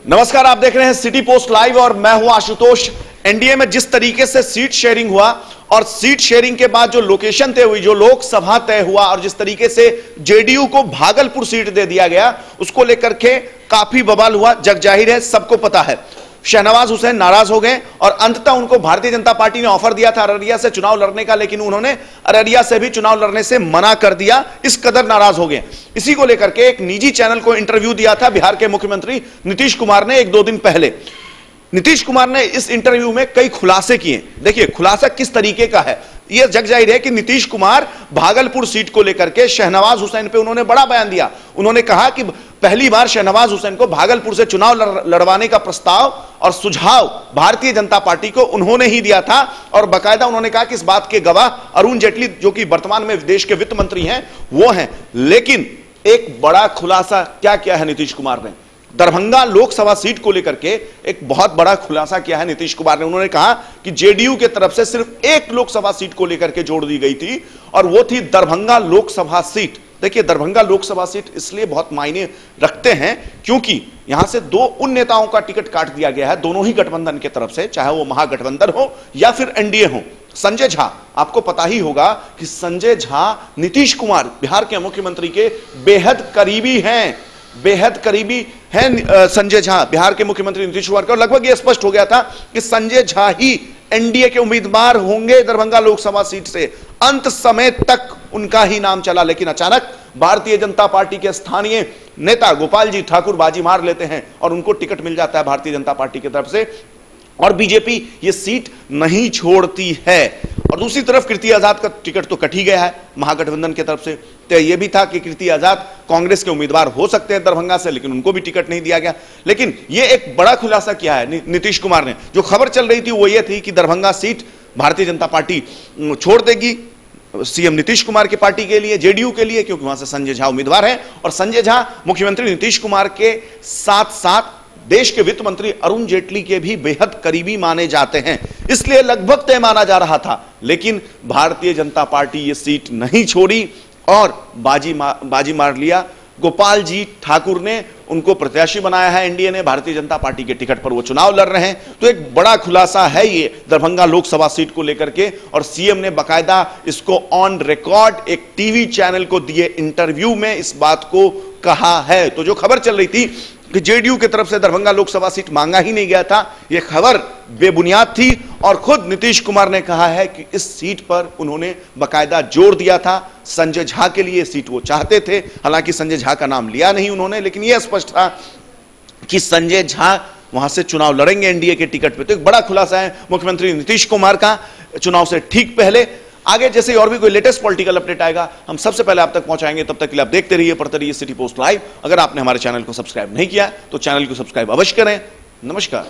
नमस्कार, आप देख रहे हैं सिटी पोस्ट लाइव और मैं हूं आशुतोष। एनडीए में जिस तरीके से सीट शेयरिंग हुआ और सीट शेयरिंग के बाद जो लोकेशन तय हुई, जो लोकसभा तय हुआ और जिस तरीके से जेडीयू को भागलपुर सीट दे दिया गया, उसको लेकर के काफी बवाल हुआ। जग जाहिर है, सबको पता है। शहनवाज हुसैन नाराज हो गए और अंततः उनको भारतीय जनता पार्टी ने ऑफर दिया था अररिया से चुनाव लड़ने का, लेकिन उन्होंने अररिया से भी चुनाव लड़ने से मना कर दिया। इस कदर नाराज हो गए। इसी को लेकर के एक निजी चैनल को इंटरव्यू दिया था बिहार के मुख्यमंत्री नीतीश कुमार ने 1-2 दिन पहले। नीतीश कुमार ने इस इंटरव्यू में कई खुलासे किए। देखिए खुलासा किस तरीके का है। यह जग जाहिर है कि नीतीश कुमार भागलपुर सीट को लेकर के शहनवाज हुसैन पे उन्होंने बड़ा बयान दिया। उन्होंने कहा कि पहली बार शहनवाज हुसैन को भागलपुर से चुनाव लड़वाने का प्रस्ताव और सुझाव भारतीय जनता पार्टी को उन्होंने ही दिया था और बाकायदा उन्होंने कहा कि इस बात के गवाह अरुण जेटली, जो कि वर्तमान में देश के वित्त मंत्री हैं, वो हैं। लेकिन एक बड़ा खुलासा क्या किया है नीतीश कुमार ने। दरभंगा लोकसभा सीट को लेकर के एक बहुत बड़ा खुलासा किया है नीतीश कुमार ने। उन्होंने कहा कि जेडीयू की तरफ से सिर्फ एक लोकसभा सीट को लेकर के जोड़ दी गई थी और वो थी दरभंगा लोकसभा सीट। देखिए दरभंगा लोकसभा सीट इसलिए बहुत मायने रखते हैं क्योंकि यहां से 2 उन नेताओं का टिकट काट दिया गया है, दोनों ही गठबंधन की तरफ से, चाहे वो महागठबंधन हो या फिर एनडीए हो। संजय झा, आपको पता ही होगा कि संजय झा नीतीश कुमार बिहार के मुख्यमंत्री के बेहद करीबी हैं, बेहद करीबी हैं संजय झा बिहार के मुख्यमंत्री नीतीश कुमार के। और लगभग यह स्पष्ट हो गया था कि संजय झा ही एनडीए के उम्मीदवार होंगे दरभंगा लोकसभा सीट से। अंत समय तक उनका ही नाम चला, लेकिन अचानक भारतीय जनता पार्टी के स्थानीय नेता गोपाल जी ठाकुर बाजी मार लेते हैं और उनको टिकट मिल जाता है भारतीय जनता पार्टी की तरफ से और बीजेपी ये सीट नहीं छोड़ती है। और दूसरी तरफ कीर्ति आजाद का टिकट तो कट ही गया है महागठबंधन की तरफ से। तो यह भी था कि कीर्ति आजाद कांग्रेस के उम्मीदवार हो सकते हैं दरभंगा से, लेकिन उनको भी टिकट नहीं दिया गया। लेकिन यह एक बड़ा खुलासा किया है नीतीश कुमार ने। जो खबर चल रही थी वो ये थी कि दरभंगा सीट भारतीय जनता पार्टी छोड़ देगी सीएम नीतीश कुमार की पार्टी के लिए, जेडीयू के लिए, क्योंकि वहां से संजय झा उम्मीदवार हैं और संजय झा मुख्यमंत्री नीतीश कुमार के साथ साथ देश के वित्त मंत्री अरुण जेटली के भी बेहद करीबी माने जाते हैं, इसलिए लगभग तय माना जा रहा था। लेकिन भारतीय जनता पार्टी ये सीट नहीं छोड़ी और बाजी मार लिया। गोपाल जी ठाकुर ने उनको प्रत्याशी बनाया है एनडीए ने, भारतीय जनता पार्टी के टिकट पर वो चुनाव लड़ रहे हैं। तो एक बड़ा खुलासा है ये दरभंगा लोकसभा सीट को लेकर के और सीएम ने बाकायदा इसको ऑन रिकॉर्ड एक टीवी चैनल को दिए इंटरव्यू में इस बात को कहा है। तो जो खबर चल रही थी कि जेडीयू की तरफ से दरभंगा लोकसभा सीट मांगा ही नहीं गया था, यह खबर बेबुनियाद थी और खुद नीतीश कुमार ने कहा है कि इस सीट पर उन्होंने बाकायदा जोर दिया था। संजय झा के लिए सीट वो चाहते थे, हालांकि संजय झा का नाम लिया नहीं उन्होंने, लेकिन यह स्पष्ट था कि संजय झा वहां से चुनाव लड़ेंगे एनडीए के टिकट पे। तो एक बड़ा खुलासा है मुख्यमंत्री नीतीश कुमार का चुनाव से ठीक पहले। आगे जैसे और भी कोई लेटेस्ट पॉलिटिकल अपडेट आएगा हम सबसे पहले आप तक पहुंचाएंगे। तब तक के लिए आप देखते रहिए, पढ़ते रहिए सिटी पोस्ट लाइव। अगर आपने हमारे चैनल को सब्सक्राइब नहीं किया तो चैनल को सब्सक्राइब अवश्य करें। नमस्कार।